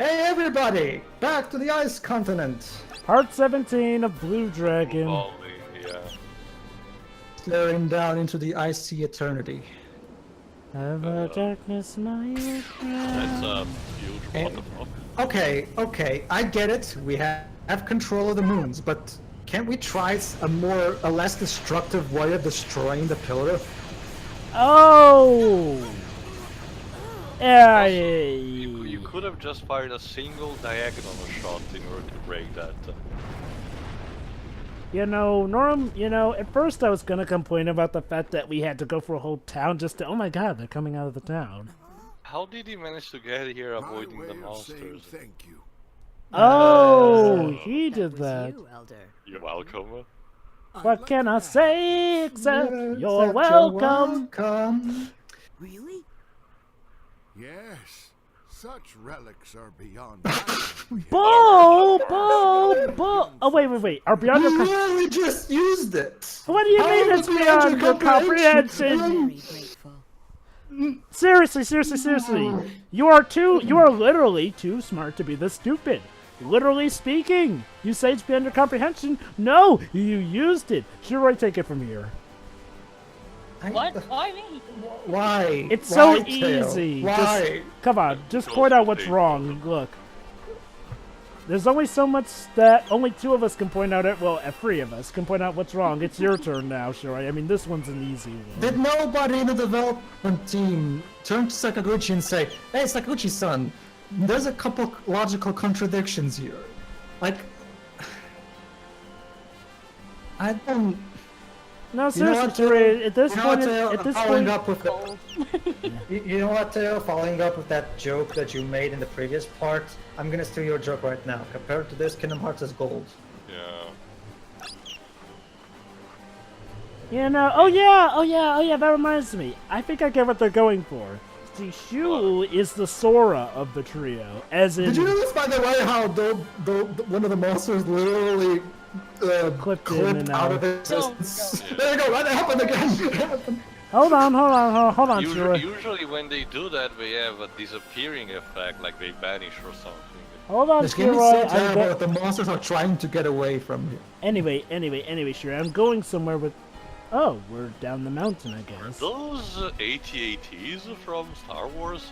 Hey everybody! Back to the ice continent! Part 17 of Blue Dragon. Holy, yeah. Staring down into the icy eternity. Have a darkness, my That's a huge what the fuck. Okay, I get it. We have control of the moons, but can't we try a less destructive way of destroying the pillar? Oh! Yeah, You could have just fired a single diagonal shot in order to break that. You know, Norm, at first I was gonna complain about the fact that we had to go for a whole town just to, oh my god, they're coming out of the town. How did he manage to get here avoiding the monsters? Thank you. Oh, he did that. You're welcome. What can I say except Yes, you're that welcome? Really? Yes. Such relics are beyond. Bull! Oh, wait. Are beyond your We just used it! What do you mean it's beyond your comprehension? Seriously. You are literally too smart to be this stupid. Literally speaking. You say it's beyond your comprehension? No, you used it. Shiroi, take it from here. What? Why me? Why? It's so Why, Tail? easy. Why? Come on, just point out what's wrong. Look. There's only so much that only two of us can point out it. Well, three of us can point out what's wrong. It's your turn now, Shiroi. I mean, this one's an easy one. Did nobody in the development team turn to Sakaguchi and say, "Hey, Sakaguchi-san, there's a couple logical contradictions here. Like, I don't." No, You know what, seriously, at this you know what, point, Tail? at this Following point, up with you know what, Tail? Following up with that joke that you made in the previous part, I'm gonna steal your joke right now. Compared to this, Kingdom Hearts is gold. Yeah. oh yeah, that reminds me. I think I get what they're going for. See, Shu is the Sora of the trio, as in... Did you notice, by the way, how one of the monsters literally clipped clipped out of Oh, existence? There you go, that happened again! Hold on, Shiroi. Usually when they do that, they have a disappearing effect, like they vanish or something. Hold on, This game is so Shiroi. terrible that the monsters are trying to get away from you. Anyway, Shiroi, I'm going somewhere with... Oh, we're down the mountain, I guess. Those AT-ATs from Star Wars?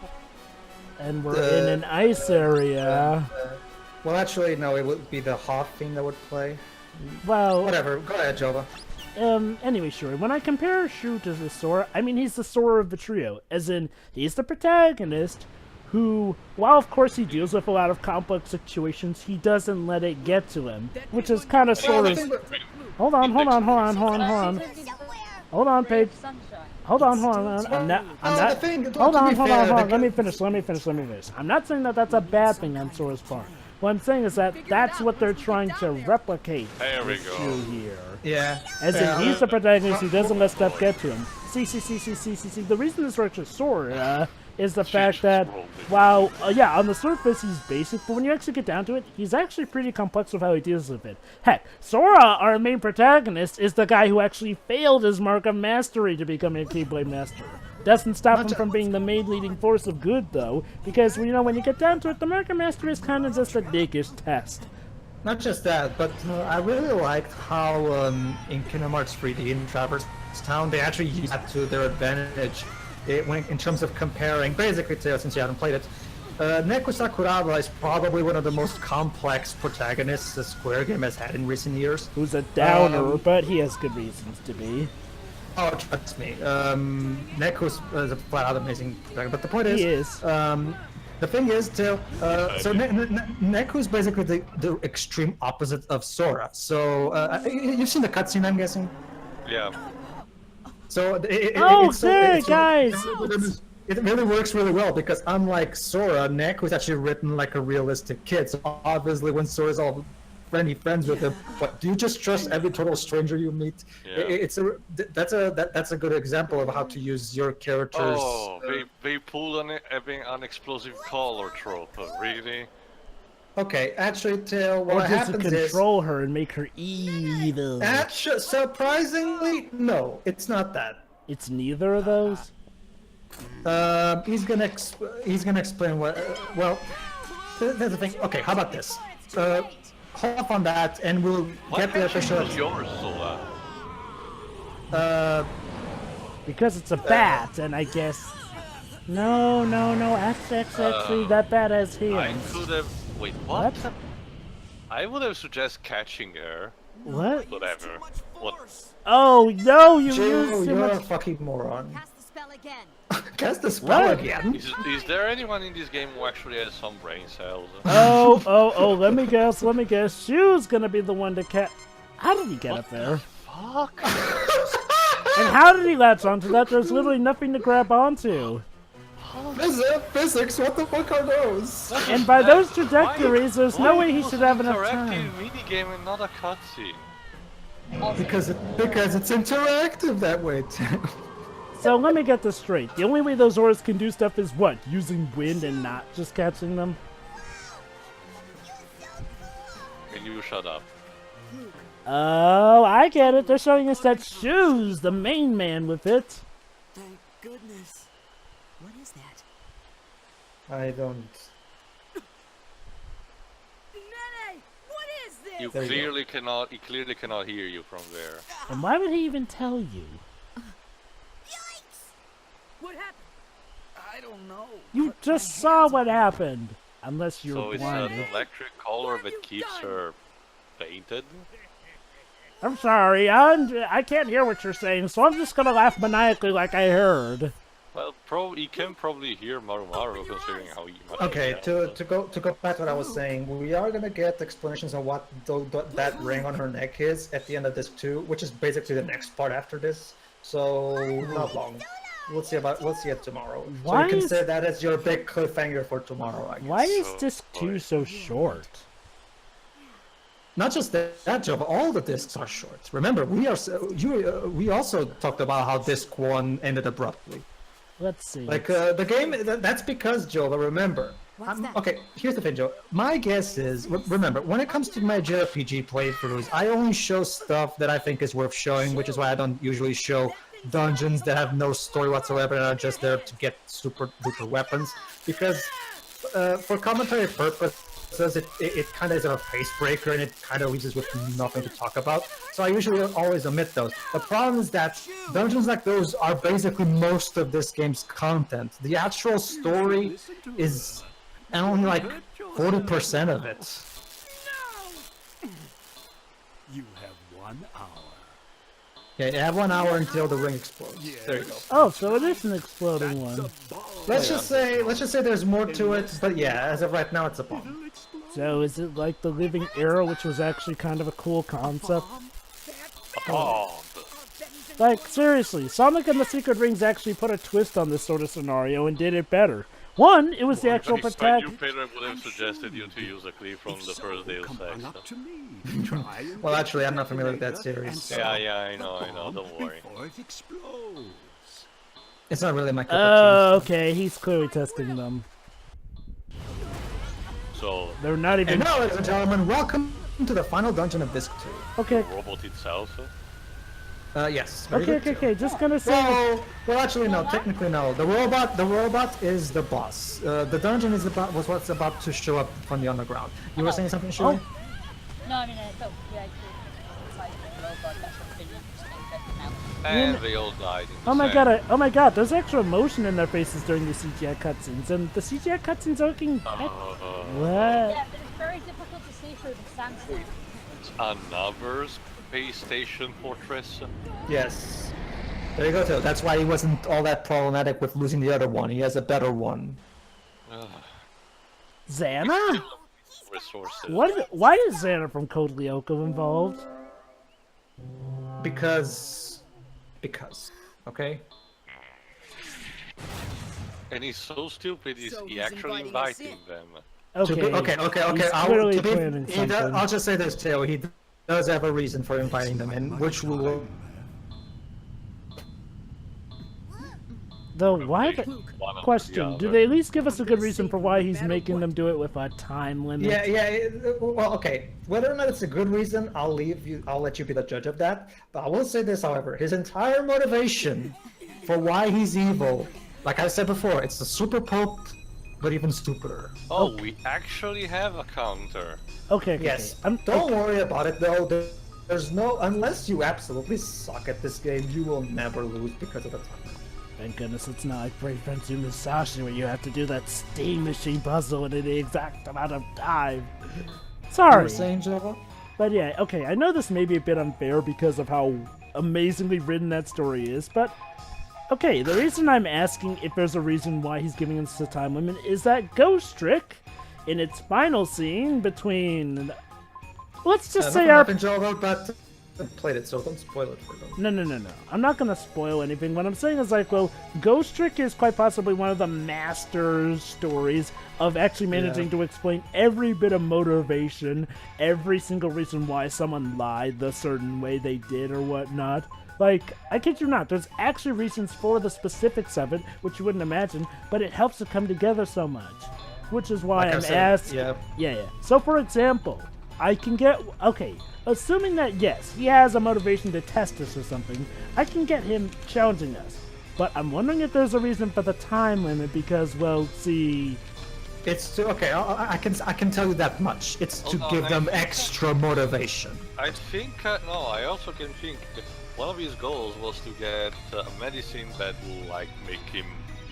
And we're in an ice area. Well, actually, no, it would be the Hoth theme that would play. Well, Whatever, go ahead, Jova. Anyway, Shiroi, when I compare Shu to the Sora, I mean he's the Sora of the trio, as in, he's the protagonist who, while of course he deals with a lot of complex situations, he doesn't let it get to him, which is kind of Sora's... Hold on. Hold on, Paige. Hold on. I'm not. Hold on. Let me finish. I'm not saying that that's a bad thing on Sora's part. What I'm saying is that that's what they're trying to replicate. There we with go. Shu here. Yeah. As in, he's the protagonist who doesn't let stuff get to him. See. The reason this works with Sora is the fact that, while, on the surface he's basic, but when you actually get down to it, he's actually pretty complex with how he deals with it. Heck, Sora, our main protagonist, is the guy who actually failed his mark of mastery to become a Keyblade Master. Doesn't stop him from being the main leading force of good, though, because, when you get down to it, the mark of mastery is kind of just a dickish test. Not just that, but I really liked how in Kingdom Hearts 3D in Traverse Town, they actually used that to their advantage in terms of comparing, basically, since you haven't played it. Neko Sakuraba is probably one of the most complex protagonists the Square game has had in recent years. Who's a downer, but he has good reasons to be. Oh, trust me. Neko's is a flat-out amazing protagonist, but the point He is... is. The thing is, so Neku's basically the extreme opposite of Sora. So, you've seen the cutscene, I'm guessing? Yeah. So, guys! It really works really well, because unlike Sora, Neku's actually written like a realistic kid. So, obviously, when Sora's all friends with him, what, do you just trust every total stranger you meet? Yeah. That's a good example of how to use your characters. Oh, they pulled an explosive color trope, really? Okay, actually, Tail, Or what just to happens is... control her and make her evil. Surprisingly, no, it's not that. It's neither of those? He's gonna explain what. Well, That's the thing. Okay, how about this? Hold off on that, and we'll get the official. Yours, so Because it's a bat, and I guess... No, actually, that bat has I hands. could have. Wait, what? I would have suggested catching her. What? Whatever. What? Oh, no, you Joe, used too you're a much... fucking moron. Cast the spell again. Cast the spell What? again? Is there anyone in this game who actually has some brain cells? Oh, let me guess. Shu's gonna be the one to catch... How did he get up there? Fuck! And how did he latch onto that? There's literally nothing to grab onto. Physics, what the fuck are those? And by those trajectories, there's no way he should have enough Interactive time. minigame and not a cutscene. Because it's interactive that way too. So let me get this straight. The only way those Auras can do stuff is what? Using wind and not just catching them? Can you shut up? Oh, I get it. They're showing us that Shu's the main man with it. Thank goodness. What is that? I don't. Nene! What is this? You There you clearly cannot. He clearly cannot hear you from there. And why would he even tell you? Yikes! What happened? I don't know. You just saw what happened. Unless you're So it's blinded. an electric color that keeps her fainted. I'm sorry, I can't hear what you're saying, so I'm just gonna laugh maniacally like I heard. Well, he can probably hear Maru considering how he must Okay, hear. to go back to what I was saying, we are gonna get explanations on what that ring on her neck is at the end of this too, which is basically the next part after this. So not long. We'll see it tomorrow. Why so you can is- say that as your big cliffhanger for tomorrow, I guess. Why is So disc 2 so short? Not just that, Joe, but all the discs are short. Remember, we also talked about how disc 1 ended abruptly. Let's see. Like the game, that's because Joe. But remember, What's that? okay. Here's the thing, Joe. My guess is, remember, when it comes to my JRPG playthroughs, I only show stuff that I think is worth showing, which is why I don't usually show dungeons that have no story whatsoever and are just there to get super duper weapons. Because for commentary purposes, it kind of is a face breaker and it kind of leaves us with nothing to talk about. So I usually always omit those. The problem is that dungeons like those are basically most of this game's content. The actual story is only like 40% of it. You have 1 hour. Yeah, you have 1 hour until the ring explodes. There you go. Oh, so it is an exploding one. Let's just say there's more to it, but yeah, as of right now, it's a bomb. So is it like the living arrow, which was actually kind of a cool concept? Oh, Like, seriously, Sonic and the Secret Rings actually put a twist on this sort of scenario and did it better. One, it was the actual you, protagonist. Pedro, would have suggested you to use a clip from the first Deus Come Ex. on up to me. Try and Well, actually, I'm not get familiar with that the series, and so- Yeah, I know, don't worry. Before it explodes. It's not really my cup Oh, of tea. okay, he's clearly testing them. So, They're not even... And now, ladies and gentlemen, welcome to the final dungeon of Disc 2. Okay, the robot itself. Yes. very okay, good, okay, too. okay, just gonna say... Well, actually, no. Technically, no. The robot is the boss. The dungeon was what's about to show up from the underground. You were saying something, Shirley? No, I mean, yeah, it's like a robot, that's what's been interesting, but now. And they all died in the Oh my same. god, oh my god, there's extra emotion in their faces during the CGI cutscenes, and the CGI cutscenes are looking... What? Yeah, but it's very difficult to see through the sandstone. Another space station fortress. Yes. There you go, too. That's why he wasn't all that problematic with losing the other one. He has a better one. Xana? Resources. Why is Xana from Code Lyoko involved? Because, okay? And he's so stupid, So he he's actually inviting us inviting them. Okay. Okay. He's clearly planning He something. I'll just say this, Theo. He does have a reason for inviting them in, which we will... Though, why the... One after Question, the do other. they at least give us a good reason for why he's making them do it with a time limit? Yeah. Well, okay. Whether or not it's a good reason, I'll let you be the judge of that. But I will say this, however, his entire motivation for why he's evil, like I said before, it's the super pope but even stupider. Oh, we actually have a counter. Okay. Yes. Okay. Don't worry about it though. There's no, unless you absolutely suck at this game, you will never lose because of the timer. Thank goodness it's not like Brave Prince Musashi where you have to do that steam machine puzzle in the exact amount of time. You Sorry. were saying, Java? But yeah, okay, I know this may be a bit unfair because of how amazingly written that story is, but okay, the reason I'm asking if there's a reason why he's giving us a time limit is that Ghost Trick, in its final scene between, let's just say our... Java, but I played it, so don't spoil it for them. No. I'm not gonna spoil anything. What I'm saying is like, well, Ghost Trick is quite possibly one of the master stories of actually managing to explain every bit of motivation, every single reason why someone lied the certain way they did or whatnot. Like, I kid you not, there's actually reasons for the specifics of it, which you wouldn't imagine, but it helps it come together so much. Which is why Like I I'm said, asking. Yeah. So, for example, I can get... Okay, assuming that, yes, he has a motivation to test us or something, I can get him challenging us. But I'm wondering if there's a reason for the time limit because, well, see... It's to, okay, I can tell you that much. It's to give them extra motivation. I think, no, I also can think one of his goals was to get a medicine that will, like, make him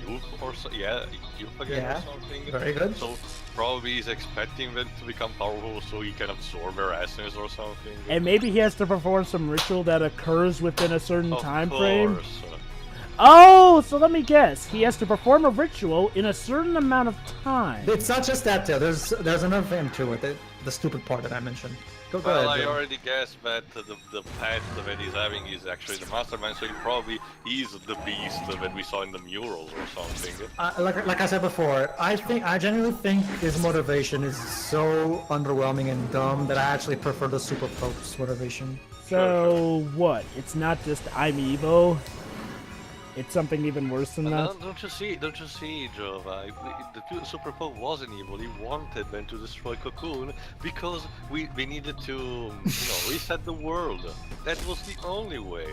youth or so, youth again or something. Very good. So probably he's expecting them to become powerful so he can absorb their essence or something. And maybe he has to perform some ritual that occurs within a certain time frame. Oh, so let me guess. He has to perform a ritual in a certain amount of time. It's not just that, too. There's another thing to it. The stupid part that I mentioned. Go Well, ahead, I Joe. already guessed that the pet that he's having is actually the mastermind, so he probably is the beast that we saw in the murals or something. Like I said before, I genuinely think his motivation is so underwhelming and dumb that I actually prefer the Super Pope's motivation. So, what? It's not just I'm evil? It's something even worse than that? Don't you see, Jova? The Super Pope wasn't evil. He wanted them to destroy Cocoon because we needed to, reset the world. That was the only way.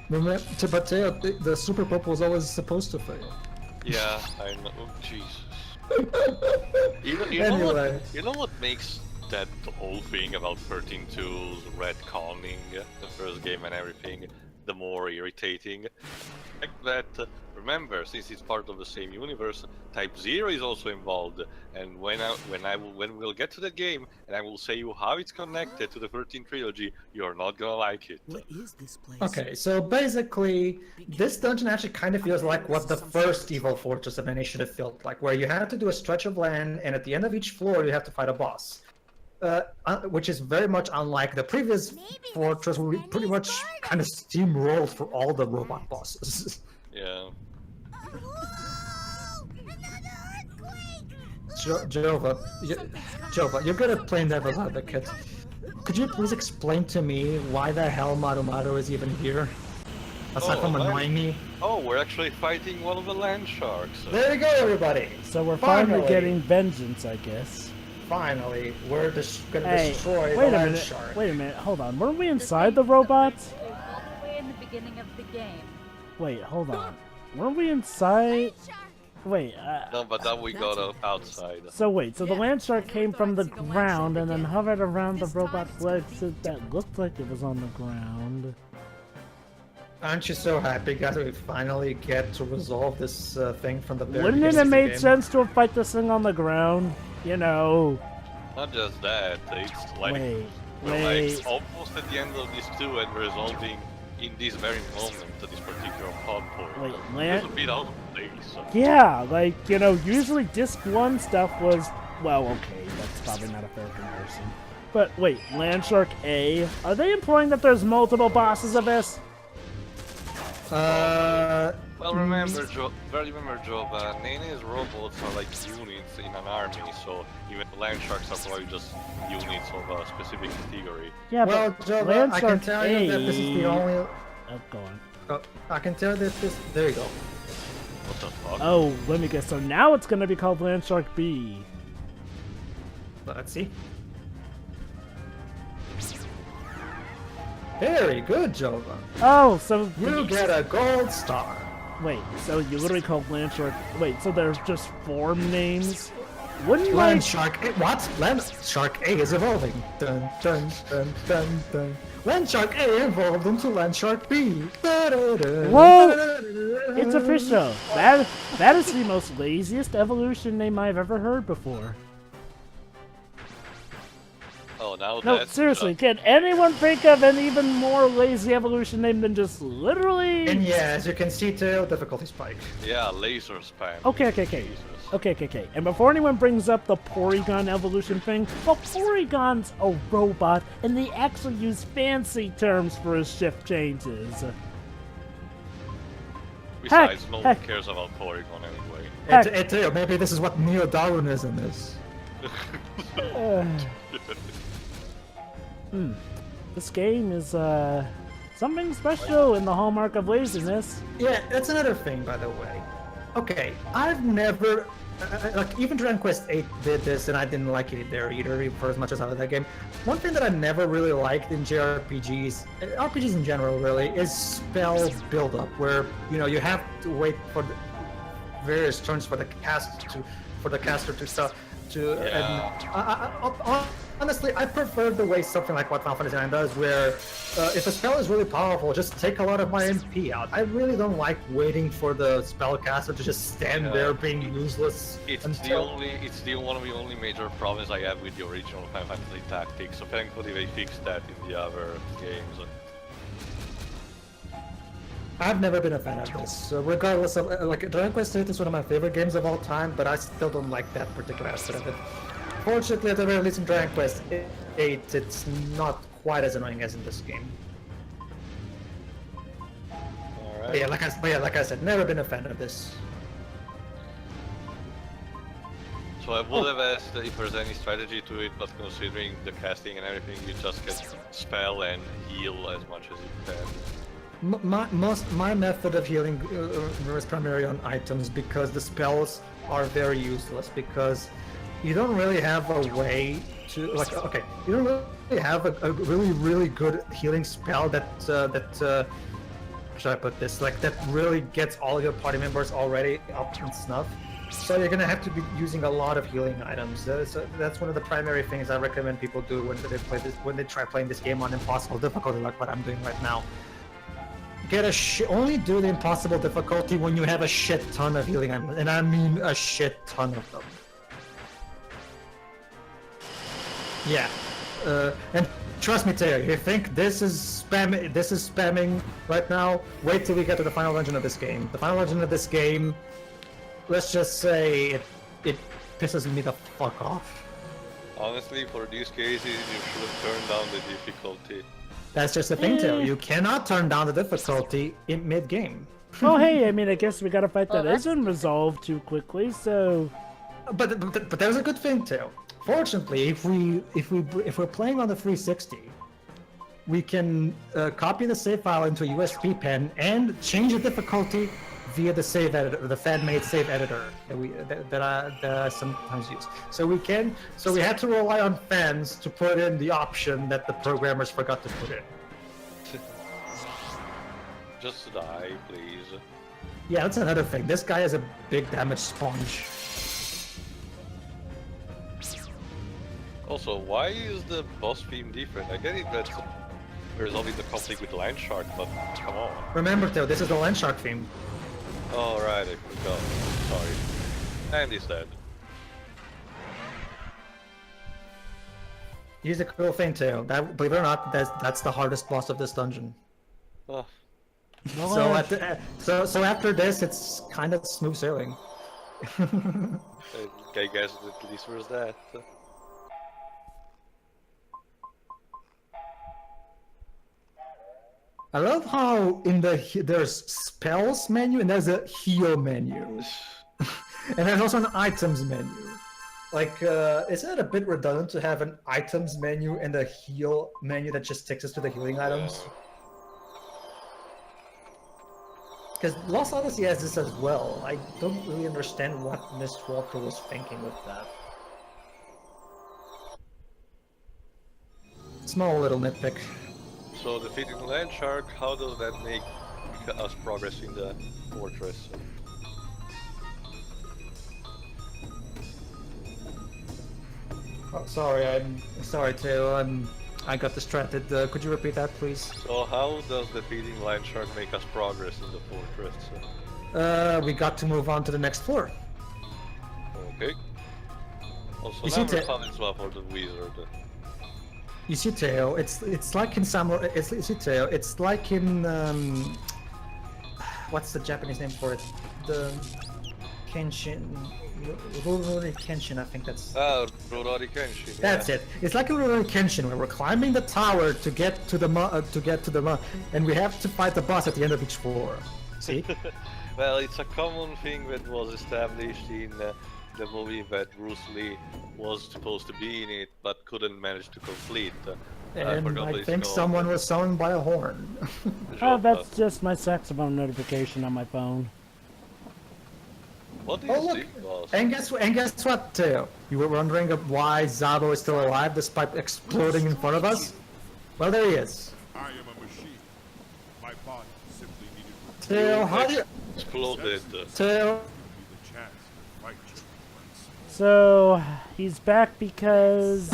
Remember, but the Super Pope was always supposed to fail. Yeah, I know. Oh, Jesus. Anyway. You know what makes that whole thing about 13-2's retconning the first game and everything the more irritating? Like that, remember, since it's part of the same universe, Type 0 is also involved, and when we'll get to that game, and I will say you how it's connected to the 13 trilogy, you're not gonna like it. What is this place? Okay, so basically, this dungeon actually kind of feels like what the first Evil Fortress of Nene should have felt like, where you had to do a stretch of land, and at the end of each floor you have to fight a boss. Which is very much unlike the previous fortress, where we pretty much kind of steamrolled for all the robot bosses. Yeah. Jova, you're good at playing devil's advocate. Could you please explain to me why the hell Maru is even here? Aside from annoying me. Oh, we're actually fighting one of the land sharks. There you go, everybody! So we're finally getting vengeance, I guess. Finally, we're gonna destroy wait the a land minute. shark. Wait a minute, hold on. Weren't we inside the robots? It was all the way in the beginning of the game. Wait, hold on. Weren't we inside? Wait, No, but then we got outside. so wait, so the land shark came from the ground and then hovered around the robot's legs that looked like it was on the ground. Aren't you so happy, guys, that we finally get to resolve this thing from the very Wouldn't it beginning have of the made game? sense to fight this thing on the ground? You know. Not just that, it's like Wait. like almost at the end of this too, and resulting in this very moment to this particular pod point. Wait, It's a bit out of place. Yeah, like, usually disc 1 stuff was, well, okay, that's probably not a fair comparison. But wait, Land Shark A, are they implying that there's multiple bosses of this? Well, remember, Joe, Nene's robots are like units in an army, so even the land sharks are probably just units of a specific category. Yeah, well, but Joe, Land I Shark can tell A... you that this is the only... Oh, go on. I can tell that this... There you go. What the fuck? Oh, let me guess, so now it's gonna be called Land Shark B. Let's see. Very good, Jova. Oh, so... You get a gold star. Wait, so you literally call Land Shark... Wait, so there's just form names? Wouldn't Land like... Shark A, what? Land Shark A is evolving. Dun dun dun dun dun. Land Shark A evolved into Land Shark B. Whoa! It's official. That is the most laziest evolution name I've ever heard before. Oh, now No, that's seriously, can anyone think of an even more lazy evolution name than just literally... And yeah, as you can see too, difficulty spike. Yeah, laser spam. Okay. Jesus. Okay. And before anyone brings up the Porygon evolution thing, well, Porygon's a robot, and they actually use fancy terms for his shift changes. Besides, no one heck. cares about Porygon anyway. Maybe this is what neo-Darwinism is. This game is, something special in the hallmark of laziness. Yeah, that's another thing, by the way. Okay, I've never... like, even Dragon Quest VIII did this, and I didn't like it there either, for as much as I like that game. One thing that I never really liked in JRPGs, RPGs in general, really, is spell build-up, where, you know, you have to wait for the various turns for the caster to start to... Yeah. Honestly, I prefer the way something like what Final Fantasy IX does, where if a spell is really powerful, just take a lot of my MP out. I really don't like waiting for the spellcaster to just stand there being useless. It's one of the only major problems I have with the original Final Fantasy Tactics. So thankfully they fixed that in the other games. I've never been a fan of this. So regardless of like Dragon Quest VIII is one of my favorite games of all time, but I still don't like that particular aspect of it. Fortunately, at the very least in Dragon Quest VIII, it's not quite as annoying as in this game. Alright. But yeah, like I said, never been a fan of this. So I would have asked if there's any strategy to it, but considering the casting and everything, you just can spell and heal as much as you can. My method of healing is primarily on items, because the spells are very useless, because you don't really have a way to, like, okay, you don't really have a really good healing spell that how should I put this, like, that really gets all your party members already up to snuff. So you're gonna have to be using a lot of healing items. So that's one of the primary things I recommend people do when they try playing this game on impossible difficulty, like what I'm doing right now. Only do the impossible difficulty when you have a shit ton of healing items, and I mean a shit ton of them. Yeah, and trust me, Taylor, you think this is spamming right now? Wait till we get to the final dungeon of this game. The final dungeon of this game, let's just say it pisses me the fuck off. Honestly, for these cases, you should have turned down the difficulty. That's just the thing, Taylor. You cannot turn down the difficulty in mid-game. Oh, hey, I mean, I guess we got a fight that isn't resolved too quickly, so... But there's a good thing, too. Fortunately, if we're playing on the 360, we can copy the save file into a USB pen and change the difficulty via the save editor, the fan-made save editor that I sometimes use. So we had to rely on fans to put in the option that the programmers forgot to put in. Just die, please. Yeah, that's another thing. This guy is a big damage sponge. Also, why is the boss theme different? I get it that resolving the conflict with Land Shark, but come on. Remember, Theo, this is the Land Shark theme. Oh, right, I forgot. Sorry. And he's dead. Here's the cool thing, too. That, believe it or not, that's the hardest boss of this dungeon. Oh. So after this, it's kind of smooth sailing. I guess at least there's that. I love how there's spells menu and there's a heal menu. And there's also an items menu. Like, isn't it a bit redundant to have an items menu and a heal menu that just takes us to the healing items? Because Lost Odyssey has this as well. I don't really understand what Miss Walker was thinking with that. Small little nitpick. So defeating Land Shark, how does that make us progress in the fortress. Oh, sorry, I'm sorry, Teo. I got distracted. Could you repeat that, please? So how does defeating Lion Shark make us progress in the fortress? We got to move on to the next floor. Okay. Also, You see, number Te- 5 is well for the wizard. You see, Teo, it's like in Samurai. You see, Teo, it's like in what's the Japanese name for it? The Kenshin, Rurouni Kenshin. I think that's. Rurouni Kenshin. That's it. It's like in Rurouni Kenshin where we're climbing the tower to get to the and we have to fight the boss at the end of each floor. See? Well, it's a common thing that was established in the movie that Bruce Lee was supposed to be in it, but couldn't manage to complete. And forgot what I it's think called. someone was summoned by a horn. Oh, that's just my saxophone notification on my phone. What is Oh look! this boss? And guess what, Teo? You were wondering of why Zabo is still alive despite exploding in front of us? Well, there he is. I am a machine. My body simply needed to Teo, how do you... Exploded. Teo... be the chance to fight you once. So he's back because.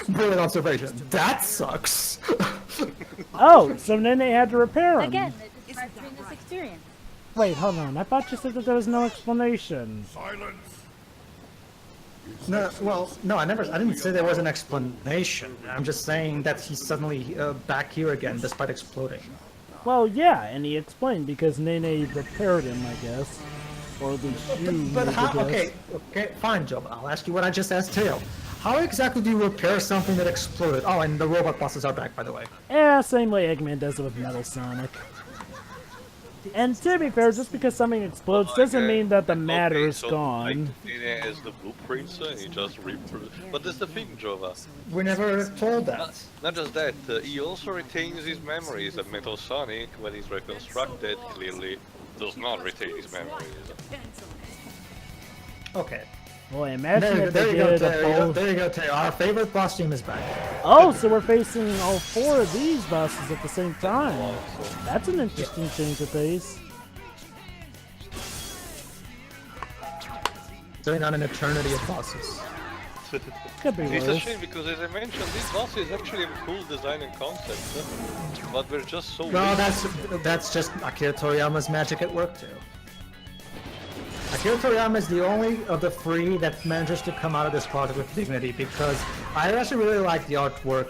Brilliant observation. That sucks. Oh, so Nene had to repair him. Again, it describes me in this experience. Wait, hold on. I thought you said that there was no explanation. Silence! No, well, no, I didn't say there was an explanation. I'm just saying that he's suddenly back here again despite exploding. Well, yeah, and he explained because Nene repaired him, I guess. Or at least you. But made how? the guess. Okay, fine, Joe. I'll ask you what I just asked Teo. How exactly do you repair something that exploded? Oh, and the robot bosses are back, by the way. Yeah, same way Eggman does it with Metal Sonic. And to be fair, just because something explodes doesn't mean that the matter is gone. Nene has the blueprints and he just reproduced. But that's the thing, Jova. We never told that. Not just that, he also retains his memories, and Metal Sonic, when he's reconstructed, clearly does not retain his memories. Okay. Boy, imagine if There they you go, did a Teo. both. There you go, Teo. Our favorite boss team is back. Oh, so we're facing all 4 of these bosses at the same time. That's an interesting change of pace. Doing on an eternity of bosses. Could be It's a worse. shame because, as I mentioned, these bosses actually have a cool design and concept, but we're just so No, weak. that's just Akira Toriyama's magic at work too. Akira Toriyama is the only of the 3 that manages to come out of this project with dignity because I actually really like the artwork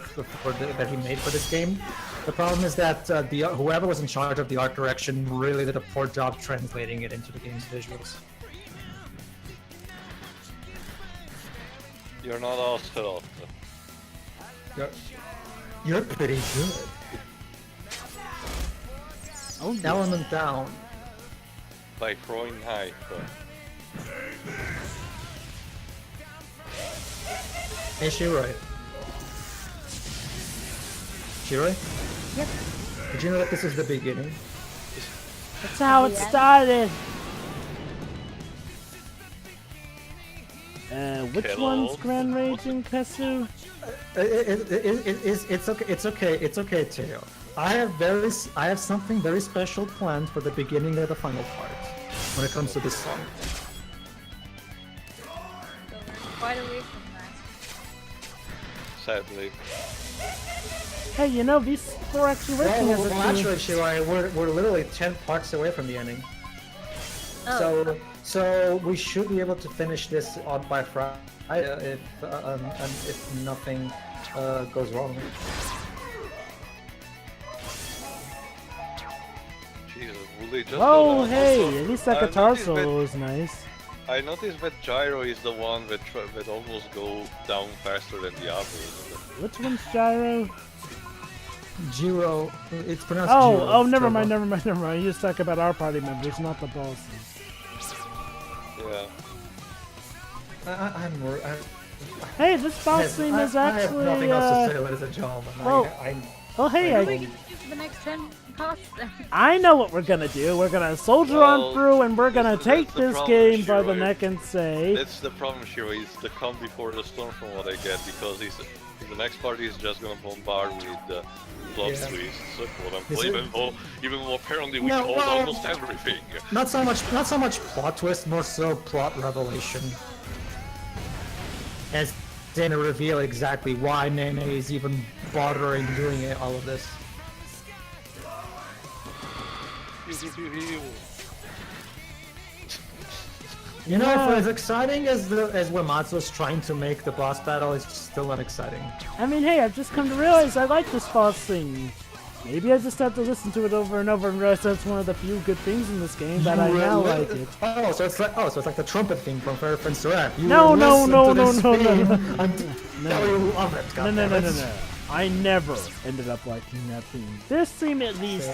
that he made for this game. The problem is that whoever was in charge of the art direction really did a poor job translating it into the game's visuals. You're not Ocelot. You're pretty good. Oh, yeah. Element down. By throwing hype. Hey, Shiroi. Shiroi? Yep. Did you know that this is the beginning? That's how it started. Which Hello? one's Grand Raging Kasu? It's okay. It's okay, Teo. I have something very special planned for the beginning of the final part when it comes to this song. So quite away from that. Sadly. Hey, you know, these 4 actually working as a team. Actually, Shiroi, we're literally 10 parts away from the ending. Oh. So we should be able to finish this on by Friday if nothing goes wrong. Jesus, will they just Oh, do that? hey, Also, at least that I guitar noticed that- solo is nice. I noticed that Gyro is the one that almost go down faster than the others. Which one's Gyro? Jiro, it's pronounced Oh, Jiro. oh, never Trevor. mind, never mind, never mind. You just talk about our party members, not the bosses. Yeah. Hey, this boss theme is I have actually, nothing else to say, ladies and gentlemen. well- Oh, hey, What are we I, gonna do for the next 10 parts then? I know what we're gonna do. We're gonna soldier on through, and we're gonna take that's the this problem, game by the Shiro. neck and say, That's the problem, Shiro. It's the calm before the storm from what I get, because the next party is just gonna bombard with plot Yeah. twists, quote Is unquote, it- even though apparently we No, told well- almost everything. Not so much plot twist, more so plot revelation. As they reveal exactly why Nene is even bothering doing all of this. You know, Yeah. if as exciting as Uematsu's trying to make the boss battle, it's still not exciting. I mean, hey, I've just come to realize I like this boss thing. Maybe I just have to listen to it over and over and realize that's one of the few good things in this game that I now like it. Oh, so it's like the trumpet theme from Fairy Prince Rap. No, no, no, no, no, no, no. Until you love it. No, no, no, no, goddammit. no. I never ended up liking that theme. This theme at least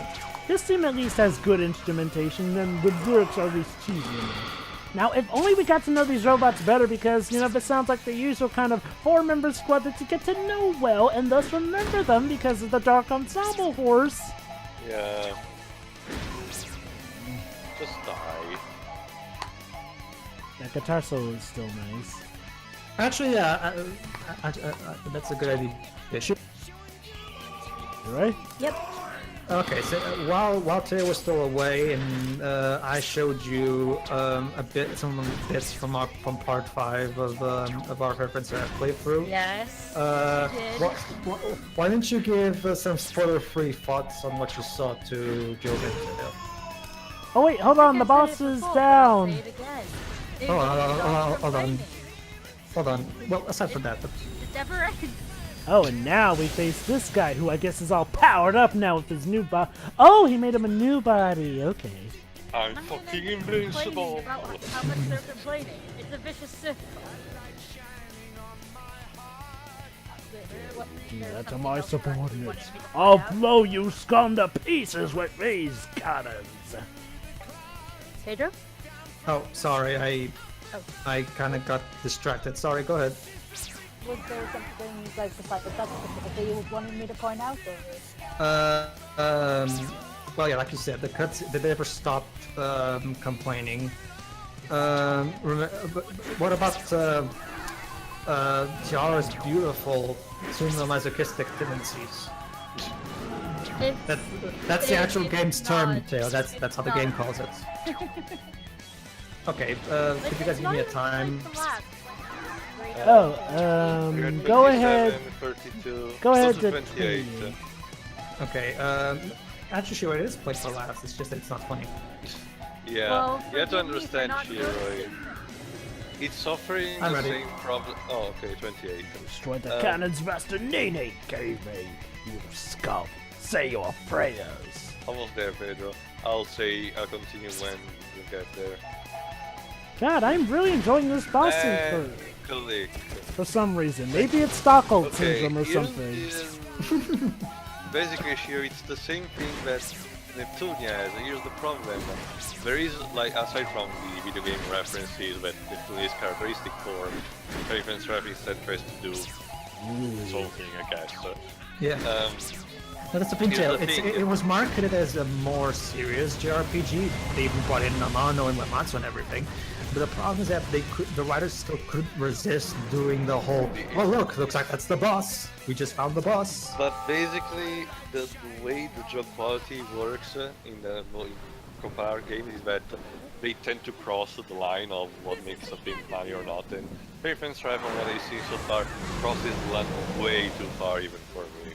has good instrumentation, and the lyrics are at least cheesy enough. Now, if only we got to know these robots better, because, you know, this sounds like the usual kind of four-member squad that you get to know well, and thus remember them because of the Dark Ensemble horse. Yeah. Just die. That guitar solo is still nice. Actually, yeah, that's a good idea. Yeah, shoot. You right? Yep. Okay, so while Tay was still away, and I showed you some bits from part 5 of our reference playthrough. Yes. Why, why didn't you give some spoiler-free thoughts on what you saw to Joven? Oh wait, hold on, the boss is down. Hold on. Well, aside from that, It never ends. Oh, and now we face this guy, who I guess is all powered up now with his new body. Oh, he made him a new body. Okay. I'm fucking invincible. About how much they're complaining. It's a vicious circle. Do that to my subordinates. I'll blow you scum to pieces with these cannons. Pedro? oh, sorry, Oh. I kind of got distracted. Sorry, go ahead. Was there something you guys decided that specifically you wanted me to point out? Or? Well, yeah, like you said, the cuts, they never stopped complaining. What about Tiara's beautiful masochistic tendencies? That's the actual game's term, Teo. That's how the game calls it. Okay, could you guys give me a time? Oh, We're at go 27, ahead. 32, Go ahead close to to 28. Okay, actually, sure, it is played for laughs. It's just that it's not funny. Yeah, Well, you have to forgive me for understand, not Shiro. It's suffering I'm the ready. same problem. Oh, okay, 28. Destroy the cannons Master Nene gave me. You scum. Say your prayers. Almost there, Pedro. I'll continue when you get there. God, I'm really enjoying this boss And thing Kluke. for some reason. Maybe it's Stockholm Okay, syndrome or here's something. basically, Shiro, it's the same thing that Neptunia has. Here's the problem. There is, like, aside from the video game references that Neptunia is characteristic for, Reference Rap instead tries to do something, I guess. Yeah. No, that's the thing, Here's Tail. the thing. It was marketed as a more serious JRPG. They even brought in Namano and Uematsu and everything. But the problem is that the writers still couldn't resist doing the whole, well, looks like that's the boss. We just found the boss. But basically, the way the job quality works in the compiler game is that they tend to cross the line of what makes a thing funny or not. And Reference Rap, from what I see so far, crosses the line way too far even for me.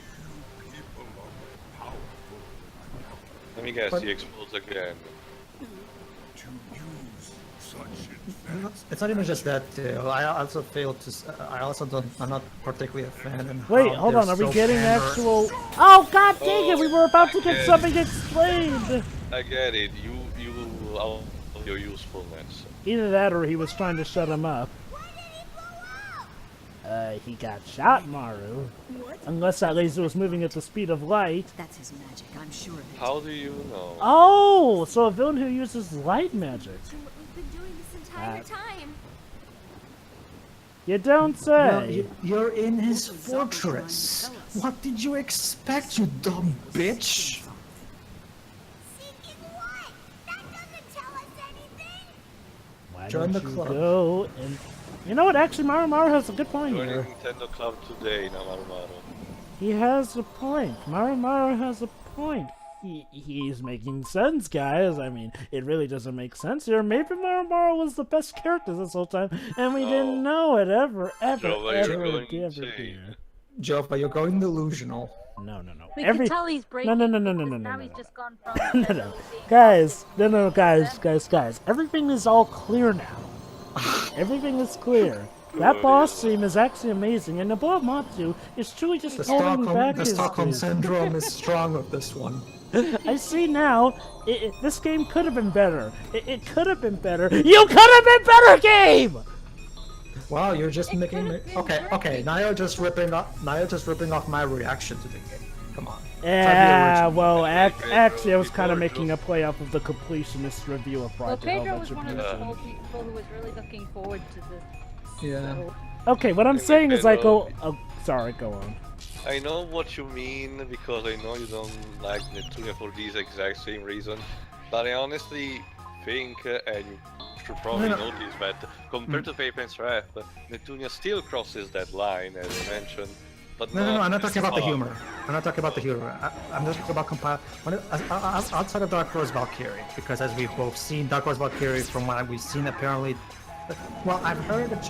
Let me guess, But- he explodes again. To use such It's not even just that. I also fail to. I also don't. I'm not particularly a fan. And Wait, hold on. Are we getting actual? Oh, god dang it! We were about to get Okay. something explained. I get it, I'll your usefulness. Either that, or he was trying to shut him up. He got shot, Maru. What? Unless that laser was moving at the speed of light. That's his magic, I'm sure of it. How do you know? Oh, so a villain who uses light magic. So what we've been doing this entire time. You don't say. You're in his fortress. What did you expect, you dumb bitch? Seeking what? That doesn't tell us anything. Why Join don't the you club. go and... You know what, actually, Maru has a good point Joining here. Nintendo Club today, Namaru. He has a point. Maru has a point. He's making sense, guys. I mean, it really doesn't make sense here. Maybe Maru was the best character this whole time, and we didn't know it ever. Jova, you're going insane. Here. Jova, you're going delusional. No. We can tell he's breaking. No. because now he's just gone from No. Guys, guys. Everything is all clear now. Everything is clear. That boss team is actually amazing, and above Matsu is truly just holding back The his Stockholm speed. syndrome is strong with this one. I see now. This game could have been better. It could have been better. You could have been better, game. Wow, you're just making me. Okay. Now you're just ripping off my reaction to the game. Come on. Yeah, original. well, actually, I was kind of making a play off of the completionist review of Well, Project Pedro was one of the Yeah. small people who was really looking forward to this. Yeah. So, Okay, what I'm Hey, saying is I Pedro. go. Oh, sorry, go on. I know what you mean because I know you don't like Netunia for these exact same reason, but I honestly think, and you should probably No. notice that compared to Paper and Strap, Netunia still crosses that line, as I mentioned. But No, I'm not as talking about the far. humor. I'm not talking about the humor. I'm just talking about outside of Dark Horse Valkyrie, because as we've both seen, Dark Horse Valkyrie, from what we've seen, apparently, well, I've heard that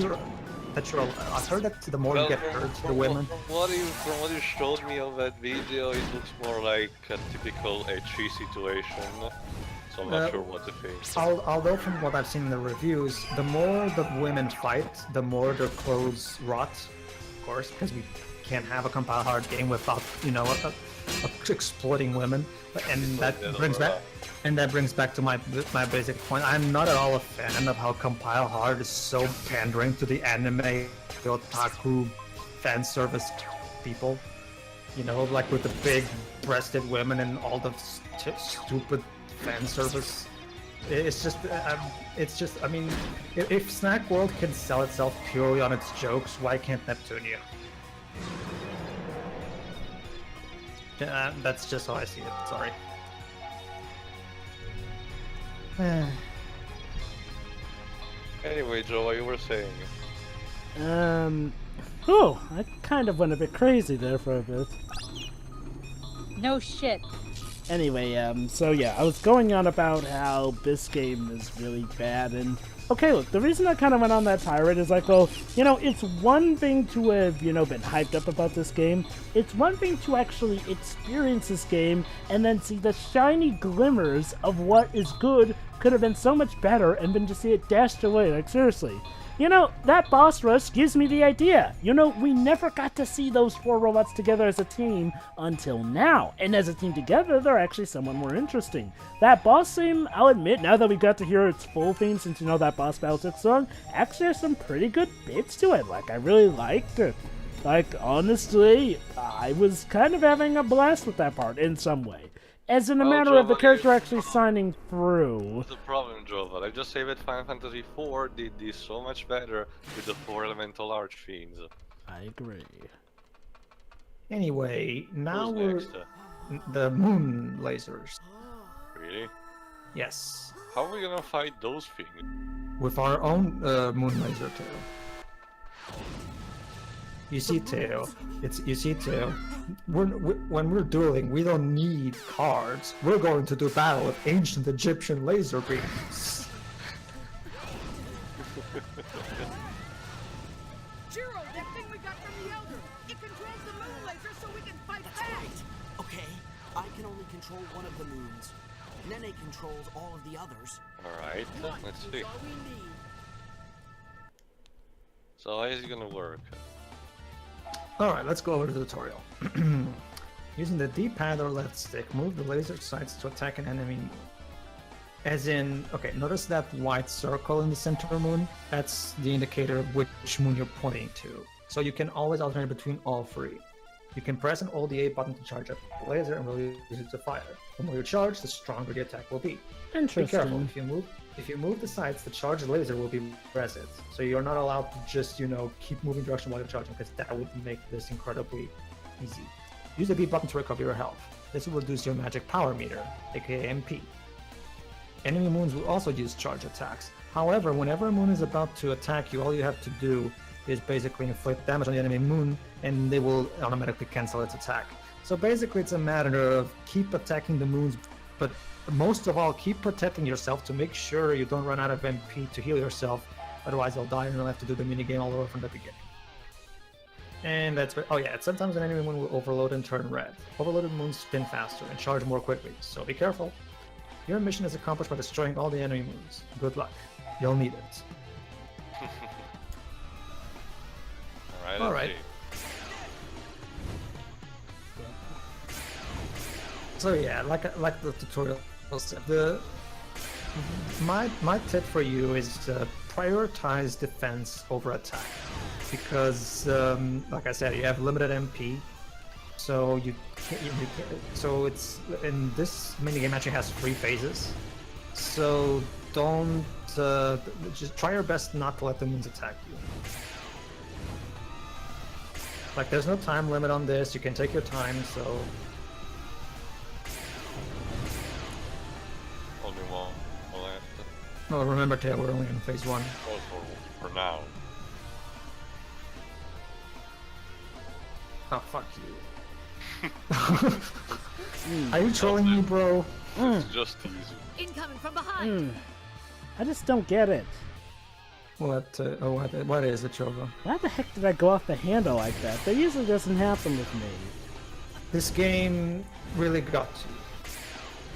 I've heard that the more you get hurt, the women. From what you showed me of that video, it looks more like a typical ecchi situation. So I'm not sure what to think. Although from what I've seen in the reviews, the more the women fight, the more their clothes rot. Of course, because we can't have a compile hard game without, exploiting women, and that brings back to my basic point. I'm not at all a fan of how compile hard is so pandering to the anime otaku fan service people. Like with the big breasted women and all the stupid fan service. It's just, I mean, if Snack World can sell itself purely on its jokes, why can't Neptunia? That's just how I see it, sorry. Anyway, Joe, what you were saying? I kind of went a bit crazy there for a bit. no shit. Anyway, so yeah, I was going on about how this game is really bad, and okay, look, the reason I kind of went on that tirade is like, well, it's one thing to have, been hyped up about this game. It's one thing to actually experience this game and then see the shiny glimmers of what is good could have been so much better, and then to see it dashed away. Like, seriously. That boss rush gives me the idea. We never got to see those 4 robots together as a team until now. And as a team together, they're actually somewhat more interesting. That boss theme, I'll admit, now that we got to hear its full theme, since that boss battle took song, actually has some pretty good bits to it. Like, I really liked it. Like, honestly, I was kind of having a blast with that part in some way. As in a matter of the character actually signing through. What's the problem, Jova? I just say that Final Fantasy IV did this so much better with the 4 elemental archfiends. I agree. Anyway, now Who's we're next? the moon lasers. Really? Yes, How are we gonna fight those things? with our own moon laser tail. You see, Tail. When we're dueling, we don't need cards. We're going to do battle with ancient Egyptian laser beams. Jiro, that thing we got from the Elder! It controls the moon laser so we can fight back! Okay, I can only control one of the moons. Nene controls all of the others. Alright, let's see. That's all we need. So how is it gonna work? Alright, let's go over to the tutorial. Using the D-pad or left stick, move the laser sights to attack an enemy. As in, okay, notice that white circle in the center of the moon? That's the indicator of which moon you're pointing to. So you can always alternate between all 3. You can press and hold the A button to charge up the laser and release it to fire. The more you charge, the stronger the attack will be. Be careful, Interesting. if you move the sights, the charged laser will be reset. So you're not allowed to just, keep moving direction while you're charging, because that would make this incredibly Easy. Use the B button to recover your health. This will reduce your magic power meter, aka MP. Enemy moons will also use charge attacks. However, whenever a moon is about to attack you, all you have to do is basically inflict damage on the enemy moon, and they will automatically cancel its attack. So basically it's a matter of keep attacking the moons, but most of all, keep protecting yourself to make sure you don't run out of MP to heal yourself, otherwise you'll die and you'll have to do the minigame all over from the beginning. And that's oh yeah, sometimes an enemy moon will overload and turn red. Overloaded moons spin faster and charge more quickly, so be careful. Your mission is accomplished by destroying all the enemy moons. Good luck. You'll need it. Alright. So yeah, like the tutorial said, my tip for you is prioritize defense over attack, because like I said, you have limited MP, so you can't, so it's in this minigame actually has 3 phases, so don't just try your best not to let the moons attack you. Like there's no time limit on this, you can take your time, so Only one left. no, remember Tail, we're only in phase 1. Oh, for now. Oh, fuck you. Are you trolling me, bro? It's just easy. Incoming from behind. I just don't get it. What is it, Chova? Why the heck did I go off the handle like that? That usually doesn't happen with me. This game really got you.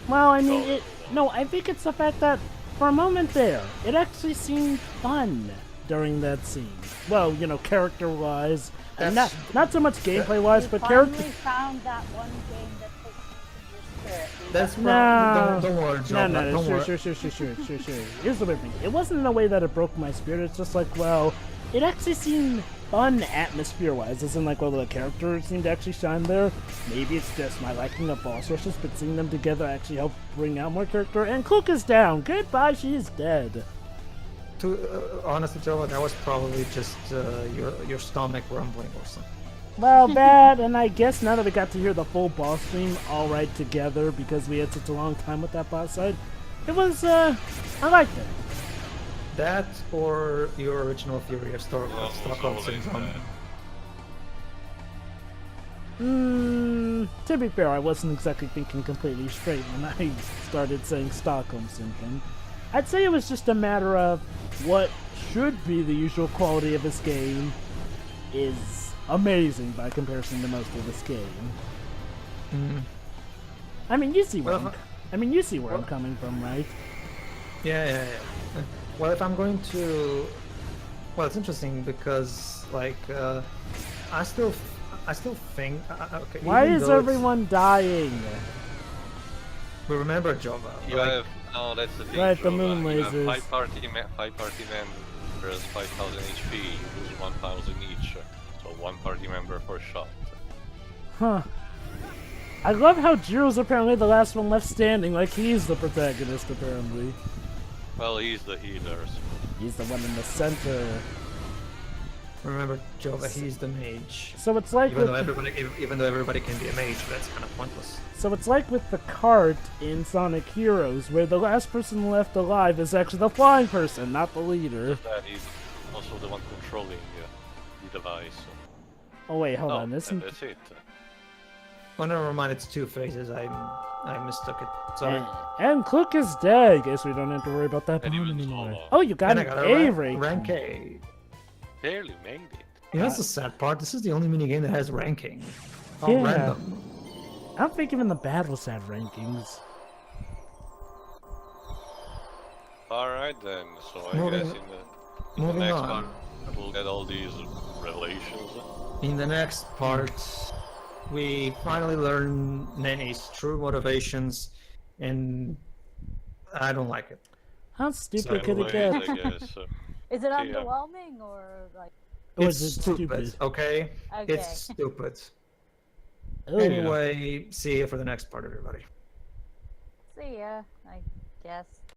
Well, I mean, no, I think it's the fact that for a moment there, it actually seemed fun during that scene. Well, you know, character-wise, and not so much gameplay-wise, but character. Finally found that one game that takes your spirit. That's No. Don't worry, Joe. No, sure. Here's the weird thing. It wasn't in a way that it broke my spirit. It's just like, well, it actually seemed fun atmosphere-wise. As in, like, well, the characters seemed to actually shine there. Maybe it's just my liking of boss rushes, but seeing them together actually helped bring out more character. And Kluke is down. Goodbye, she's dead. Honestly, Joe, that was probably just your stomach rumbling or something. Well, that, and I guess now that we got to hear the full boss stream all right together because we had such a long time with that boss fight, it was, I liked it. That or your original theory of Stockholm Syndrome. To be fair, I wasn't exactly thinking completely straight when I started saying Stockholm Syndrome. I'd say it was just a matter of what should be the usual quality of this game is amazing by comparison to most of this game. I mean, you see where I'm coming from, right? Yeah. Well, if I'm going to, well, it's interesting because like I still think. Okay, Why is everyone dying? But remember, Jova. You have that's the thing. Right, the Jova. moon You have lasers. 5 party members, 5,000 HP. You lose 1,000 each. So 1 party member per shot. Huh. I love how Jiro's apparently the last one left standing, like he's the protagonist apparently. Well, he's the healer. So. He's the one in the center. Remember, Jova, he's the mage. So it's like Even though everybody can be a mage, that's kind of pointless. So it's like with the cart in Sonic Heroes, where the last person left alive is actually the flying person, not the leader. That he's also the one controlling the device. So. Oh wait, hold on, isn't... That's it. Oh, never mind, it's 2 phases. I mistook it. Sorry. And Kluke is dead. Guess we don't have to worry about that And he bomb was anymore. solo. Oh, you got And an I got A a rank. rank A. Barely made it. You know, that's the sad part. This is the only minigame that has ranking. All Yeah. random. I don't think even the battles have rankings. Alright then, so I Moving- guess in the moving next on. part we'll get all these revelations. In the next part, we finally learn Nene's true motivations, and I don't like it. How stupid could it Wait, get? I guess. Is it Yeah. underwhelming or like? Or It's is it stupid, okay? Okay. It's stupid. Ooh. Anyway, see you for the next part, everybody. See ya, I guess.